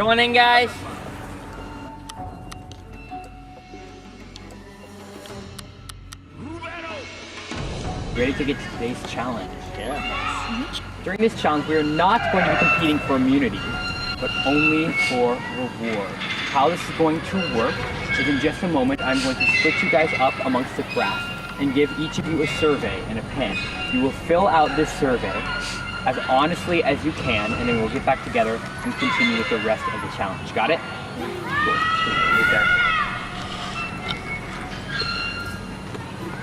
Going in, guys. Ready to get to today's challenge? Yeah. During this challenge, we are not going to be competing for immunity, but only for reward. How this is going to work is in just a moment, I'm going to split you guys up amongst the craft and give each of you a survey and a pen. You will fill out this survey as honestly as you can, and then we'll get back together and continue with the rest of the challenge. Got it? Cool. Right there.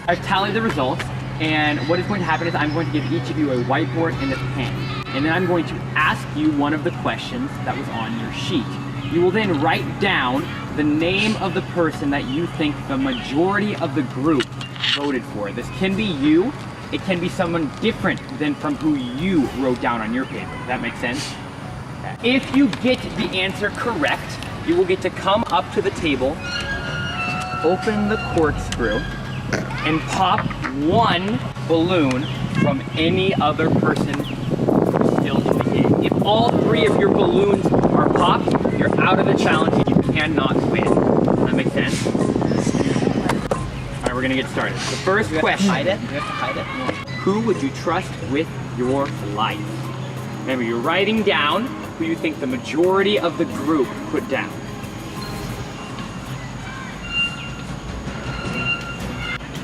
I've tallied the results, and what is going to happen is I'm going to give each of you a whiteboard and a pen, and then I'm going to ask you one of the questions that was on your sheet. You will then write down the name of the person that you think the majority of the group voted for. This can be you. It can be someone different than from who you wrote down on your paper. Does that make sense? Okay. If you get the answer correct, you will get to come up to the table, open the corkscrew, and pop one balloon from any other person who's still in the game. If all three of your balloons are popped, you're out of the challenge and you cannot win. Does that make sense? Alright, we're gonna get started. The first question. You have to hide it. Who would you trust with your life? Remember, you're writing down who you think the majority of the group put down.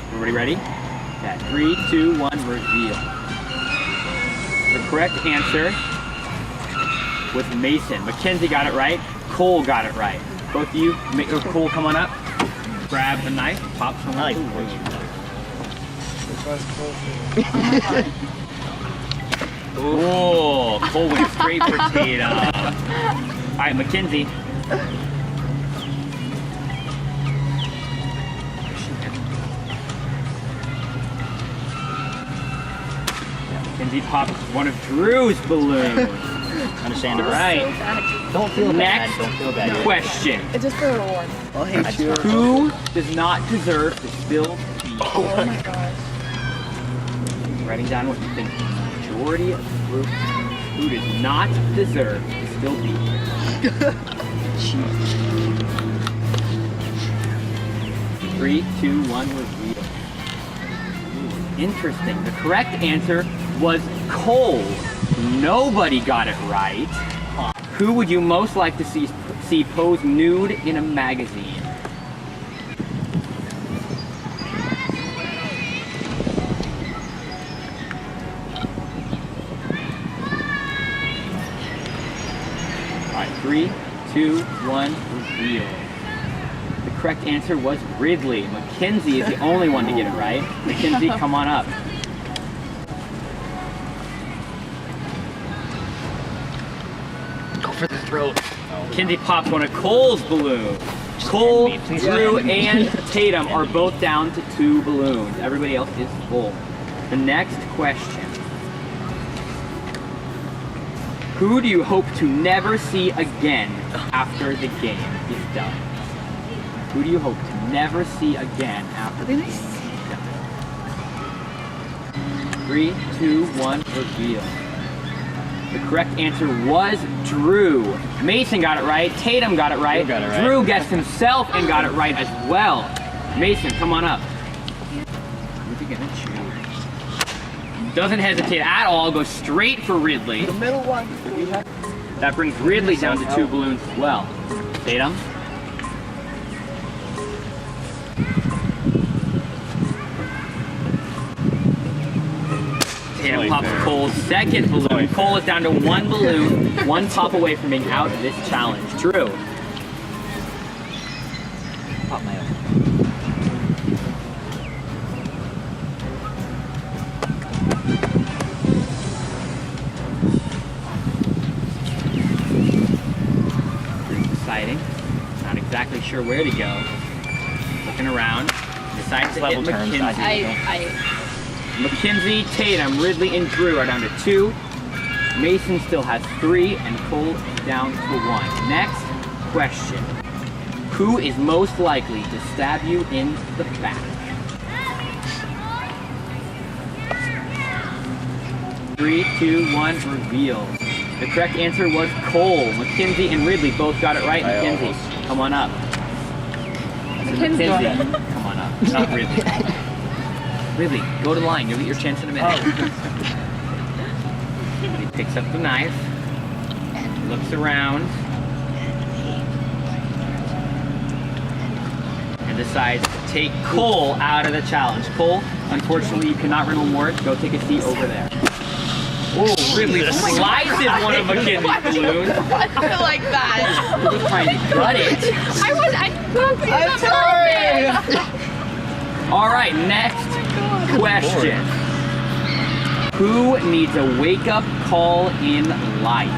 Everybody ready? Okay, 3, 2, 1, reveal. The correct answer was Mason. Mackenzie got it right. Cole got it right. Both of you, Cole, come on up. Grab the knife, pop some. I like Oh, Cole went straight for Tatum. All right, Mackenzie. Mackenzie popped one of Drew's balloons. Understandable. All right. Don't feel bad. Don't feel bad. Question. It's just for a reward. I'll hate you. Who does not deserve to spill tea? Oh my gosh. Writing down what you think the majority of the group who does not deserve to spill tea. 3, 2, 1, reveal. Ooh, interesting. The correct answer was Cole. Nobody got it right. Who would you most like to see pose nude in a magazine? All right, 3, 2, 1, reveal. The correct answer was Ridley. Mackenzie is the only one to get it right. Mackenzie, come on up. For the throat. Kenzie popped one of Cole's balloons. Cole, Drew, and Tatum are both down to 2 balloons. Everybody else is full. The next question. Who do you hope to never see again after the game is done? Who do you hope to never see again after the game is done? 3, 2, 1, reveal. The correct answer was Drew. Mason got it right. Tatum got it right. Drew guessed himself and got it right as well. Mason, come on up. Who's he gonna choose? Doesn't hesitate at all. Goes straight for Ridley. The middle one. That brings Ridley down to 2 balloons as well. Tatum. Tatum pops Cole's second balloon. Cole is down to 1 balloon, 1 pop away from being out of this challenge. Drew. Pop my own. Deciding. Not exactly sure where to go. Looking around. Decides to hit Mackenzie. Mackenzie, Tatum, Ridley, and Drew are down to 2. Mason still has 3, and Cole down to 1. Next question. Who is most likely to stab you in the back? 3, 2, 1, reveal. The correct answer was Cole. Mackenzie and Ridley both got it right. Mackenzie, come on up. Mackenzie, come on up. Not Ridley. Ridley, go to the line. You'll get your chance in a minute. He picks up the knife, looks around, and decides to take Cole out of the challenge. Cole, unfortunately, you cannot win one more. Go take a seat over there. Oh, Ridley slices one of Mackenzie's balloons. I feel like that. He was trying to gut it. I'm sorry. All right, next question. Who needs a wake-up call in life?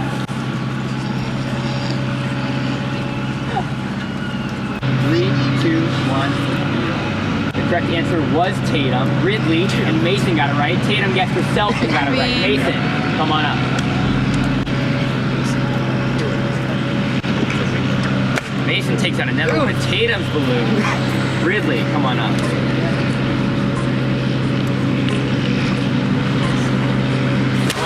Three, two, one. The correct answer was Tatum. Ridley and Mason got it right. Tatum guessed herself and got it right. Mason, come on up. Mason takes out another one of Tatum's balloons. Ridley, come on up.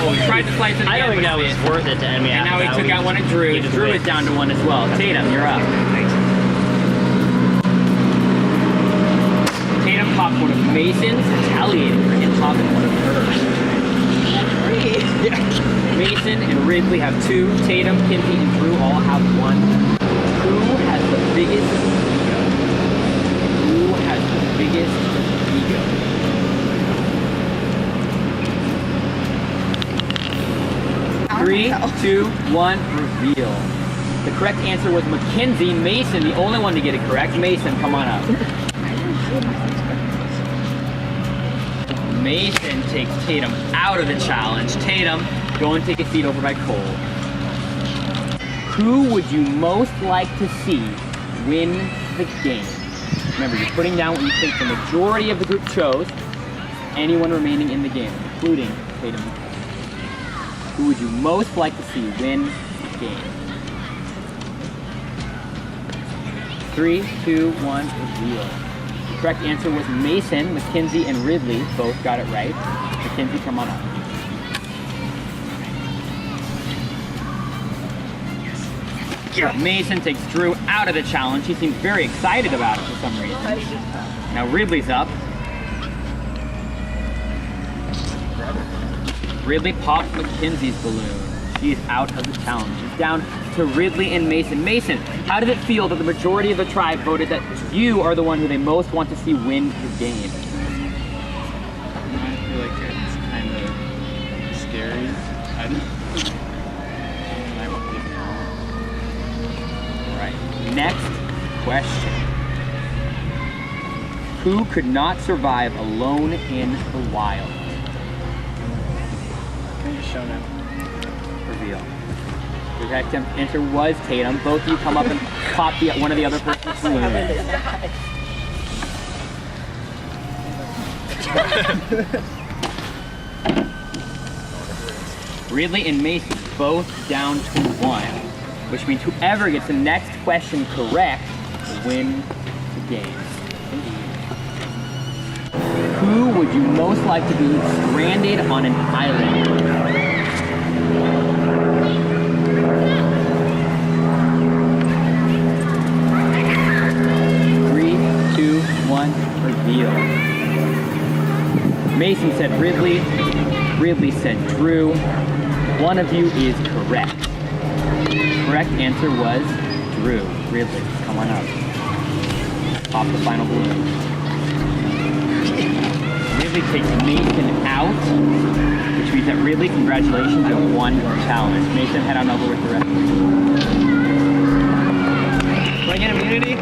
Oh, he tried to slice it again. I don't think that was worth it to end me. And now he took out one of Drew. Drew is down to one as well. Tatum, you're up. Tatum popped one of Mason's, retaliating for him popping one of hers. Mason and Ridley have two. Tatum, Kenzie, and Drew all have one. Who has the biggest ego? Who has the biggest ego? Three, two, one, reveal. The correct answer was Mackenzie. Mason, the only one to get it correct. Mason, come on up. Mason takes Tatum out of the challenge. Tatum, go and take a seat over by Cole. Who would you most like to see win the game? Remember, you're putting down what you think the majority of the group chose. Anyone remaining in the game, including Tatum. Who would you most like to see win the game? 3, 2, 1, reveal. The correct answer was Mason. Mackenzie and Ridley both got it right. Mackenzie, come on up. Mason takes Drew out of the challenge. He seems very excited about it for some reason. Now Ridley's up. Ridley popped Mackenzie's balloon. She's out of the challenge. It's down to Ridley and Mason. Mason, how does it feel that the majority of the tribe voted that you are the one who they most want to see win the game? I feel like it's kind of scary. Right. Next question. Who could not survive alone in the wild? Show now. Reveal. The correct answer was Tatum. Both of you come up and pop one of the other person's balloons. Ridley and Mason both down to one, which means whoever gets the next question correct will win the game. Who would you most like to be stranded on an island? Three, two, one, reveal. Mason said Ridley. Ridley said Drew. One of you is correct. Correct answer was Drew. Ridley, come on up. Pop the final balloon. Ridley takes Mason out, which means that Ridley, congratulations, you have won your challenge. Mason, head on over with the rest. Do I get immunity?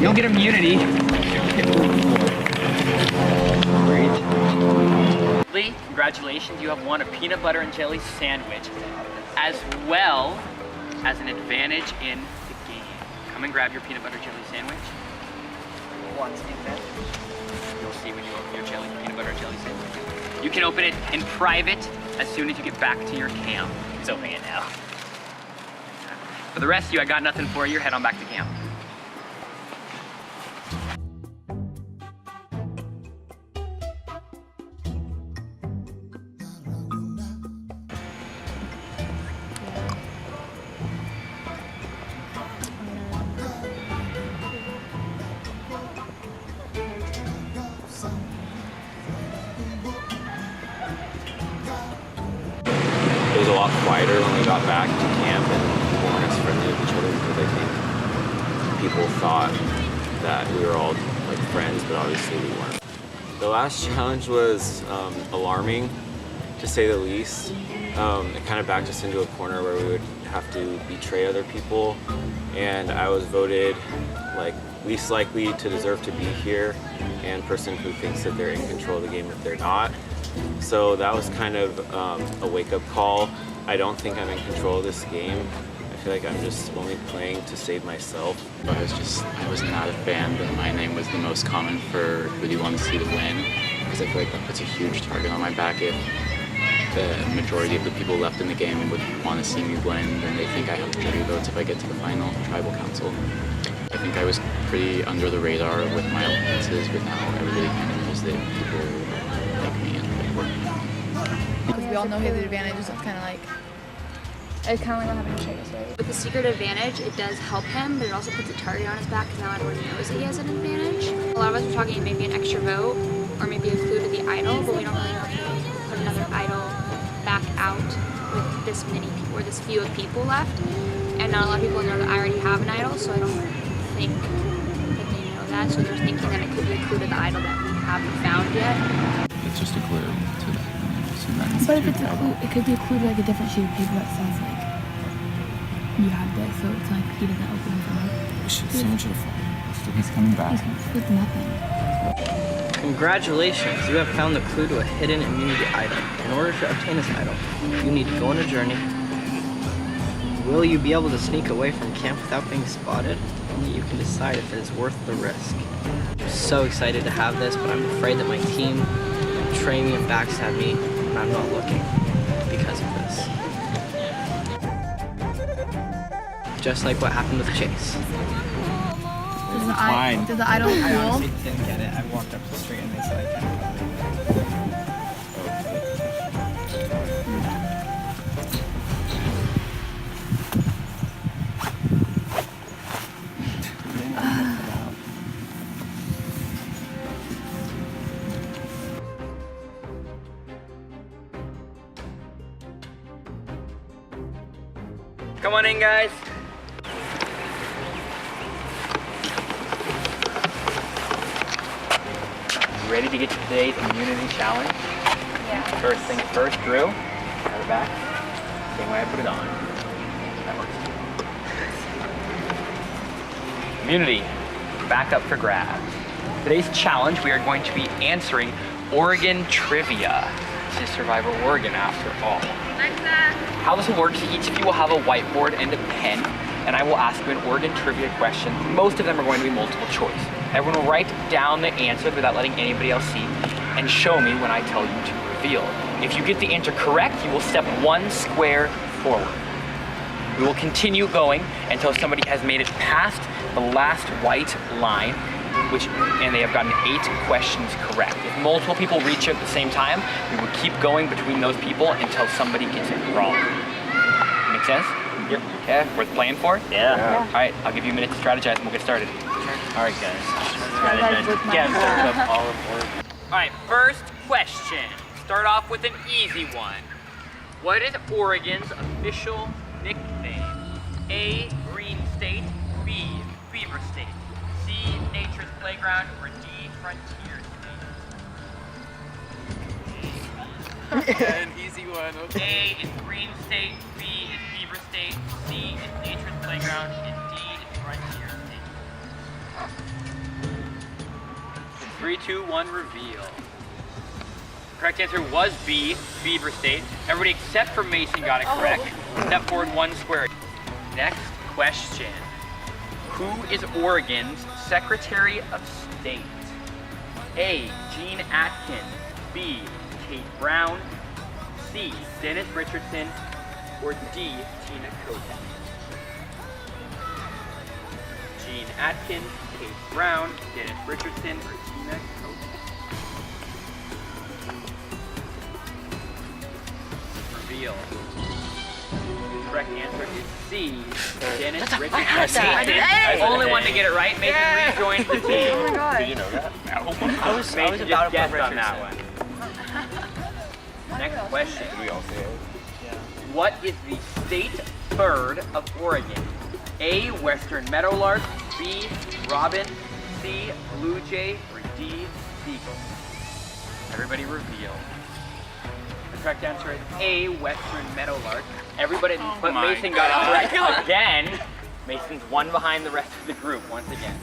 You'll get immunity. Great. Ridley, congratulations, you have won a peanut butter and jelly sandwich, as well as an advantage in the game. Come and grab your peanut butter jelly sandwich. What's the advantage? You'll see when you open your peanut butter and jelly sandwich. You can open it in private as soon as you get back to your camp. He's opening it now. For the rest of you, I got nothing for you. Head on back to camp. lot quieter when we got back to camp, and people weren't as friendly with each other because I think people thought that we were all like friends, but obviously we weren't. The last challenge was alarming, to say the least. It kind of backed us into a corner where we would have to betray other people, and I was voted like least likely to deserve to be here and person who thinks that they're in control of the game if they're not. So that was kind of a wake-up call. I don't think I'm in control of this game. I feel like I'm just only playing to save myself. I was not a fan, but my name was the most common for who do you want to see to win, because I feel like that puts a huge target on my back. If the majority of the people left in the game would want to see me win, then they think I have jury votes if I get to the final tribal council. I think I was pretty under the radar with my alliances, but now everybody kind of knows that people like me and like work. Because we all know his advantage, so it's kind of like... It's kind of like what happened to Shea, right? With the secret advantage, it does help him, but it also puts a target on his back because now everyone knows that he has an advantage. A lot of us were talking maybe an extra vote or maybe a clue to the idol, but we don't really know if we can put another idol back out with this many people or this few of people left. And not a lot of people know that I already have an idol, so I don't think that they know that. So they're thinking that it could be a clue to the idol that we haven't found yet. It's just a clue to that. But if it's a clue, it could be a clue to like a different sheet of paper that says like you have this, so it's like he doesn't open his mouth. Someone should have fallen. He's coming back. With nothing. Congratulations, you have found the clue to a hidden immunity item. In order to obtain this item, you need to go on a journey. Will you be able to sneak away from camp without being spotted? Only you can decide if it is worth the risk. I'm so excited to have this, but I'm afraid that my team betray me and backstab me when I'm not looking because of this. Just like what happened with Chase. Does the idol I cool? honestly didn't get it. I walked up the street and they said I can't. Come on in, guys. Ready to get to today's immunity challenge? Yeah. First things first, Drew. Got it back. Same way I put it on. That works. Immunity. Back up for grabs. Today's challenge, we are going to be answering Oregon trivia. This is Survivor Oregon after all. How this will work is each of you will have a whiteboard and a pen, and I will ask you an Oregon trivia question. Most of them are going to be multiple choice. Everyone will write down the answer without letting anybody else see, and show me when I tell you to reveal. If you get the answer correct, you will step one square forward. We will continue going until somebody has made it past the last white line, and they have gotten 8 questions correct. If multiple people reach it at the same time, we will keep going between those people until somebody gets it wrong. Make sense? Yep. Okay, worth playing for? Yeah. All right, I'll give you a minute to strategize and we'll get started. All right, guys. Strategize. Get up all of Oregon. All right, first question. Start off with an easy one. What is Oregon's official nickname? A, Green State, B, Beaver State, C, Nature's Playground, or D, Frontier State? An easy one, okay. A is Green State, B is Beaver State, C is Nature's Playground, and D is Frontier State. 3, 2, 1, reveal. Correct answer was B, Beaver State. Everybody except for Mason got it correct. Step forward 1 square. Next question. Who is Oregon's Secretary of State? A, Gene Atkins, B, Kate Brown, C, Dennis Richardson, or D, Tina Cote? Gene Atkins, Kate Brown, Dennis Richardson, or Tina Cote? Reveal. The correct answer is C, Dennis Richardson. I was only one to get it right. Mason rejoined the team. Oh my god. Did you know that? I was about to put on that one. Next question. We all failed. What is the state bird of Oregon? A, western meadowlark, B, robin, C, blue jay, or D, seagull? Everybody reveal. The correct answer is A, western meadowlark. Everybody, but Mason got it correct again. Mason's one behind the rest of the group once again.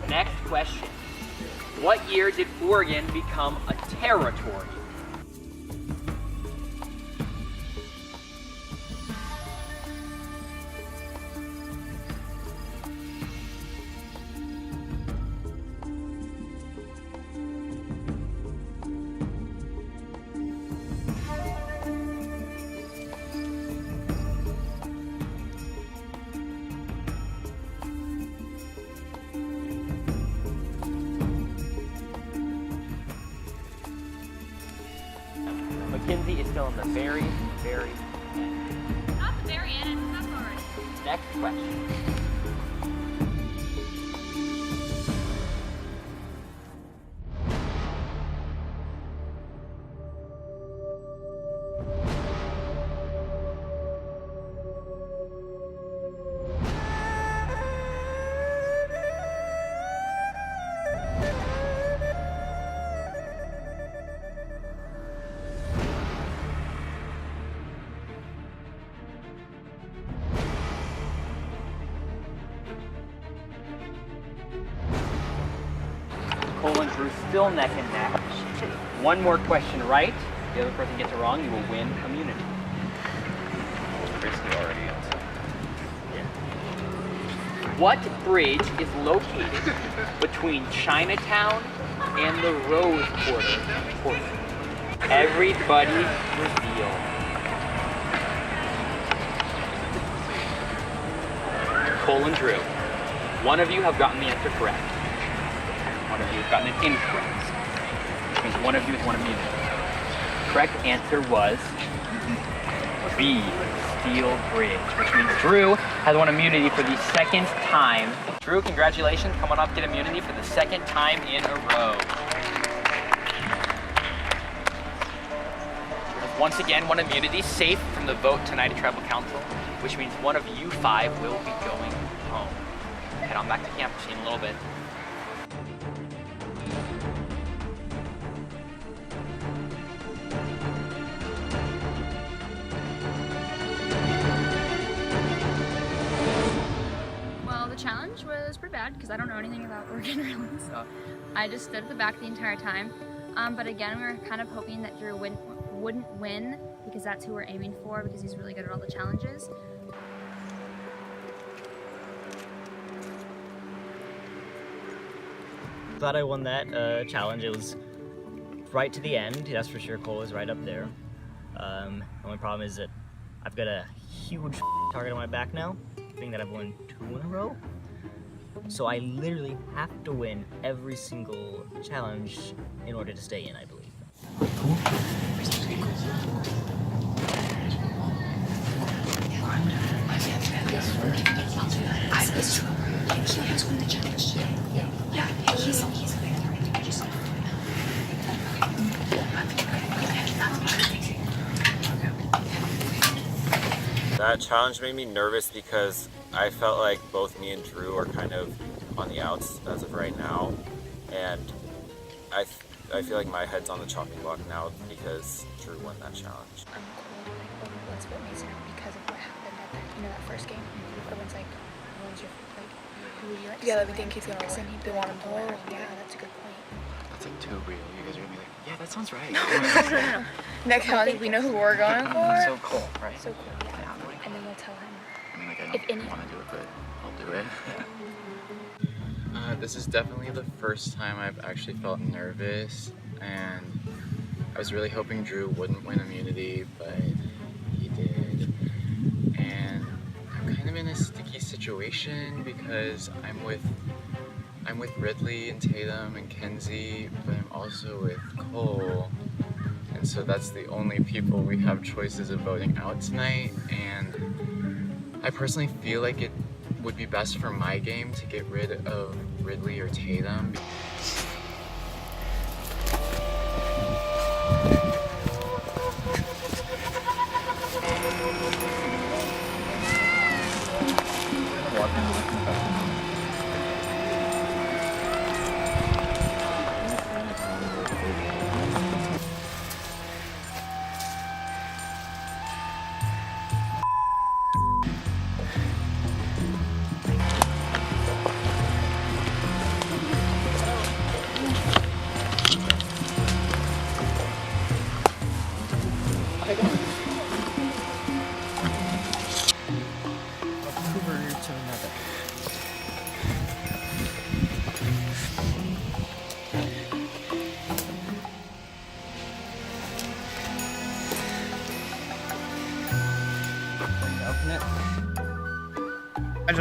Next question. What year did Oregon become a territory? Kenzie is still in the very, very end. Not the very end, it's not already. Next question. Cole and Drew still neck and neck. One more question right. If the other person gets it wrong, you will win immunity. Basically already answered. What bridge is located between Chinatown and the Rose Quarter? Everybody reveal. Cole and Drew, one of you have gotten the answer correct. One of you has gotten it incorrect, which means one of you is one immunity. Correct answer was B, Steel Bridge, which means Drew has won immunity for the second time. Drew, congratulations, come on up, get immunity for the second time in a row. Drew has once again won immunity, safe from the vote tonight at Tribal Council, which means one of you five will be going home. Head on back to camp, see you in a little bit. Challenge was pretty bad because I don't know anything about Oregon really, so I just stood at the back the entire time. But again, we were kind of hoping that Drew wouldn't win because that's who we're aiming for because he's really good at all the challenges. Glad I won that challenge. It was right to the end. That's for sure. Cole is right up there. The only problem is that I've got a huge target on my back now, being that I've won 2 in a row. So I literally have to win every single challenge in order to stay in, I believe. It's true. He has won the challenge. Yeah, he's That challenge made me nervous because I felt like both me and Drew are kind of on the outs as of right now, and I feel like my head's on the chopping block now because Drew won that challenge. I'm cool. Let's vote Mason because of what happened at that first game. Everyone's like, who would you like? Yeah, we think he's gonna win. They want him to win. Yeah, that's a good point. That's like too real. You guys are gonna be like, yeah, that sounds right. No. Next challenge, we know who we're going for. So cool, right? So cool, yeah. And then we'll tell him. I mean, like, I If any- don't want to do it, but I'll do it. This is definitely the first time I've actually felt nervous, and I was really hoping Drew wouldn't win immunity, but he did. And I'm kind of in a sticky situation because I'm with Ridley and Tatum and Kenzie, but I'm also with Cole. And so that's the only people we have choices of voting out tonight, and I personally feel like it would be best for my game to get rid of Ridley or Tatum.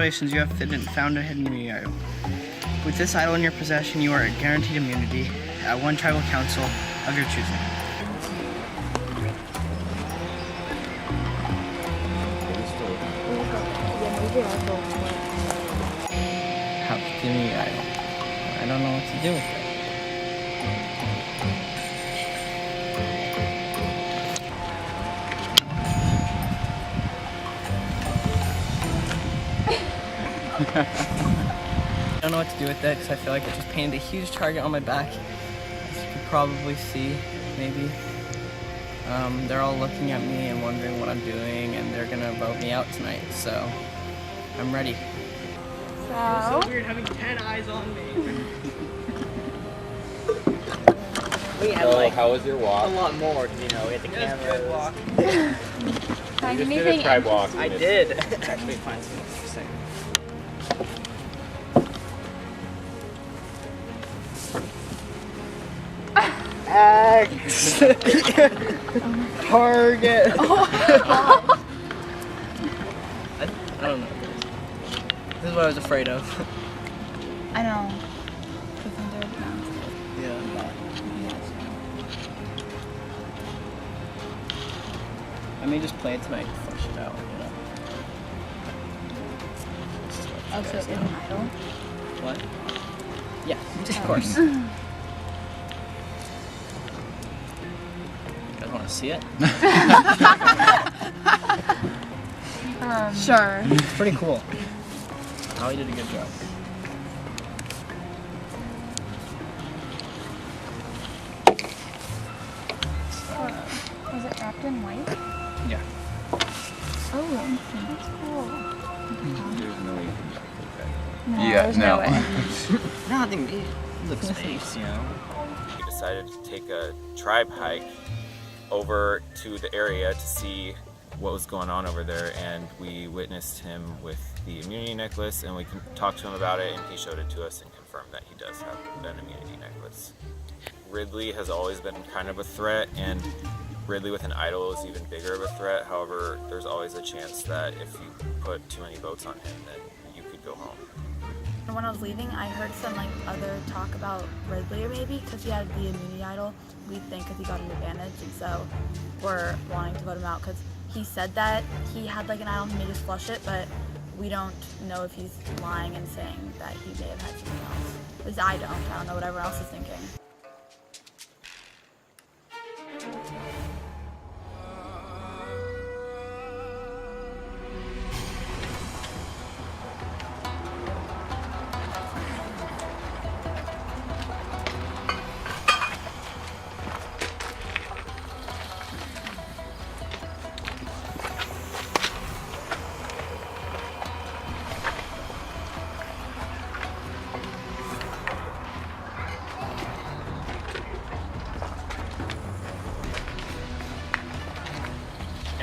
Congratulations, you have found a hidden immunity idol. With this idol in your possession, you are guaranteed immunity at one tribal council of your choosing. How to give me idol? I don't know what to do with it. I don't know what to do with it because I feel like it just painted a huge target on my back. As you could probably see, maybe. They're all looking at me and wondering what I'm doing, and they're gonna vote me out tonight, so I'm ready. It's so weird having 10 eyes on me. We had like how was your walk? a lot more, you know, we had the cameras. Walk. Find You just did a anything tribe walk. I did. Actually, find something interesting. X target. I don't know. This is what I was afraid of. I know. Yeah. I may just play it tonight to flush it out, you know. Oh, so it's an idol? What? Yeah, of course. You guys want to see it? Sure. It's pretty cool. Holly did a good job. Was it wrapped in white? Yeah. Oh, interesting. That's cool. There's no way you can No, Yeah, there's no. no way. No, I think it looks space, you know. We decided to take a tribe hike over to the area to see what was going on over there, and we witnessed him with the immunity necklace, and we talked to him about it, and he showed it to us and confirmed that he does have an immunity necklace. Ridley has always been kind of a threat, and Ridley with an idol is even bigger of a threat. However, there's always a chance that if you put too many votes on him, then you could go home. When I was leaving, I heard some other talk about Ridley, or maybe because he had the immunity idol. We think because he got an advantage, and so we're wanting to vote him out because he said that he had an idol and he may just flush it, but we don't know if he's lying and saying that he may have had something else. At least I don't know what everyone else is thinking.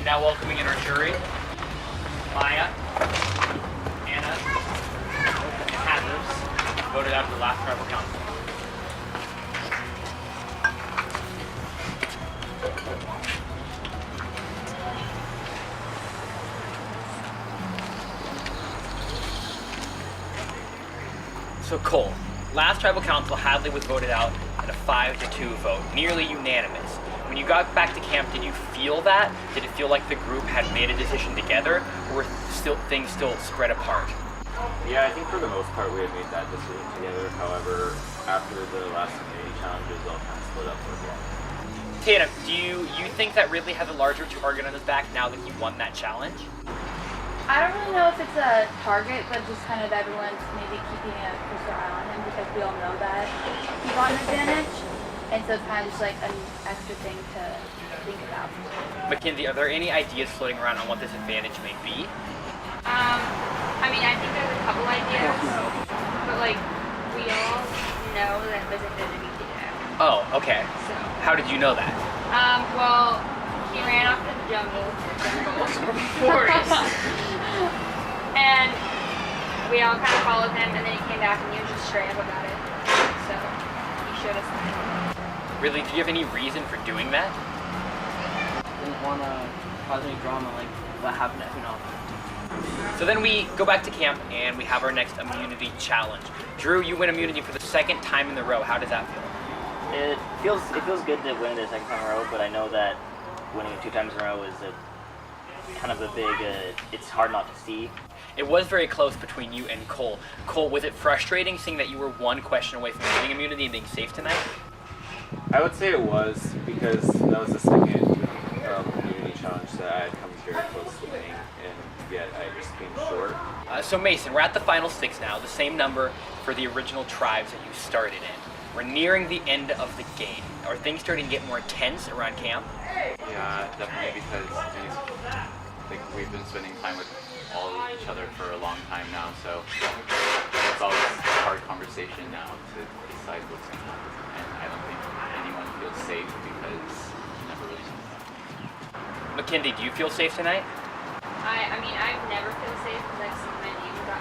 Now welcoming in our jury, Maiya, Anna, and Hadley, voted out of the last tribal council. So Cole, last tribal council, Hadley was voted out in a 5-2 vote, nearly unanimous. When you got back to camp, did you feel that? Did it feel like the group had made a decision together, or were things still spread apart? Yeah, I think for the most part we had made that decision together. However, after the last community challenges, all kind of split up for a while. Tatum, do you think that Ridley has a larger target on his back now that he won that challenge? I don't really know if it's a target, but just kind of everyone's maybe keeping a closer eye on him because we all know that he got an advantage. And so it's kind of just an extra thing to think about. Kenzie, are there any ideas floating around on what this advantage may be? I mean, I think there's a couple ideas, but we all know that there's a hidden immunity. Oh, okay. So. How did you know that? Well, he ran off to the forest, and we all kind of followed him, and then he came back and he was just straight up about it. So he showed us that. Really, do you have any reason for doing that? Didn't want to cause any drama like what happened at Hunapu. So then we go back to camp and we have our next immunity challenge. Drew, you win immunity for the second time in a row. How does that feel? It feels good to win it a second time in a row, but I know that winning it 2 times in a row is kind of a big, it's hard not to see. It was very close between you and Cole. Cole, was it frustrating seeing that you were one question away from getting immunity and being safe tonight? I would say it was, because that was the second community challenge that I had come very close to winning, and yet I just came short. So Mason, we're at the final 6 now, the same number for the original tribes that you started in. We're nearing the end of the game. Are things starting to get more tense around camp? Yeah, definitely, because we've been spending time with all of each other for a long time now, so it's always a hard conversation now to decide what's going to happen. And I don't think anyone feels safe because you never really know that. Mackenzie, do you feel safe tonight? I mean, I've never feel safe because I've seen my name got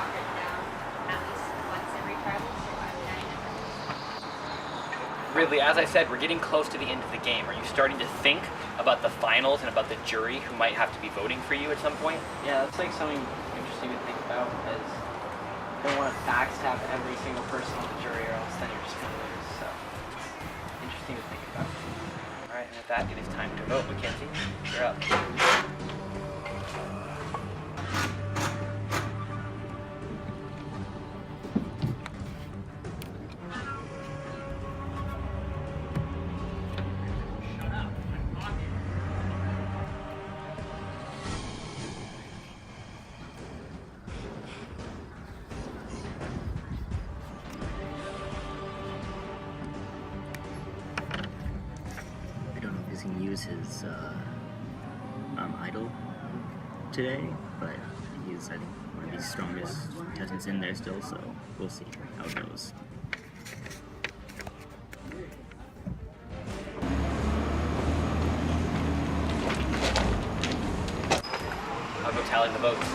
written down at least once every tribal, so I mean, I never. Ridley, as I said, we're getting close to the end of the game. Are you starting to think about the finals and about the jury who might have to be voting for you at some point? Yeah, that's like something interesting to think about, as you don't want to backstab every single person on the jury, or else then you're just going to lose. So it's interesting to think about. All right, and with that, it is time to vote. Mackenzie, you're up. I don't know if he's going to use his idol today, but he's, I think, one of the strongest contestants in there still, so we'll see how it goes. I'll go tally the votes.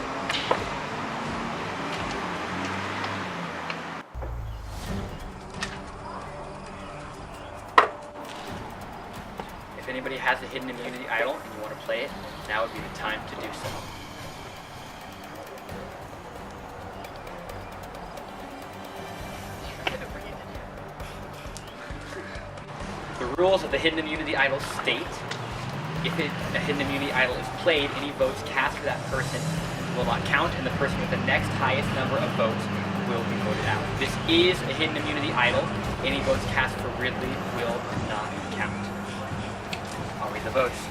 If anybody has a hidden immunity idol and you want to play it, now would be the time to do so. The rules of the hidden immunity idol state, if a hidden immunity idol is played, any votes cast for that person will not count, and the person with the next highest number of votes will be voted out. This is a hidden immunity idol. Any votes cast for Ridley will not count. I'll read the votes.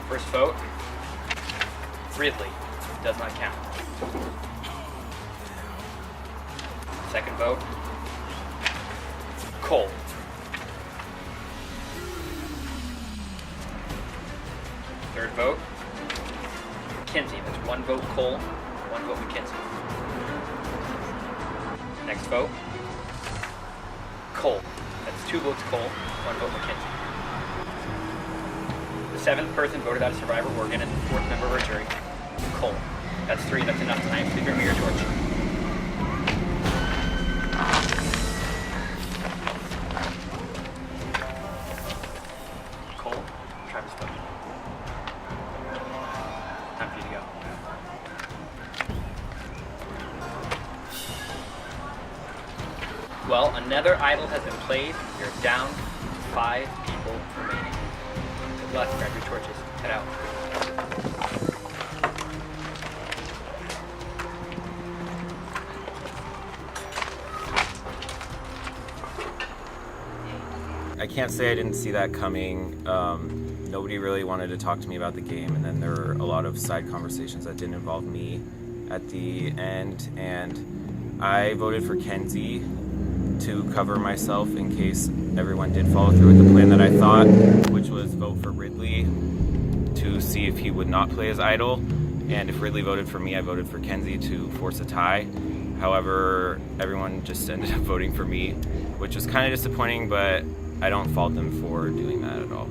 First vote, Ridley, does not count. Second vote, Cole. Third vote, Kenzie. That's 1 vote Cole, 1 vote Mackenzie. Next vote, Cole. That's 2 votes Cole, 1 vote Mackenzie. The 7th person voted out of Survivor Oregon and the 4th member of our jury, Cole. That's 3, that's enough time. Figure me your torch. Cole, Travis vote. Time for you to go. Well, another idol has been played. You're down to 5 people remaining. Good luck, grab your torches, head out. I can't say I didn't see that coming. Nobody really wanted to talk to me about the game, and then there were a lot of side conversations that didn't involve me at the end, and I voted for Kenzie to cover myself in case everyone did follow through with the plan that I thought, which was vote for Ridley to see if he would not play his idol, and if Ridley voted for me, I voted for Kenzie to force a tie. However, everyone just ended up voting for me, which was kind of disappointing, but I don't fault them for doing that at all.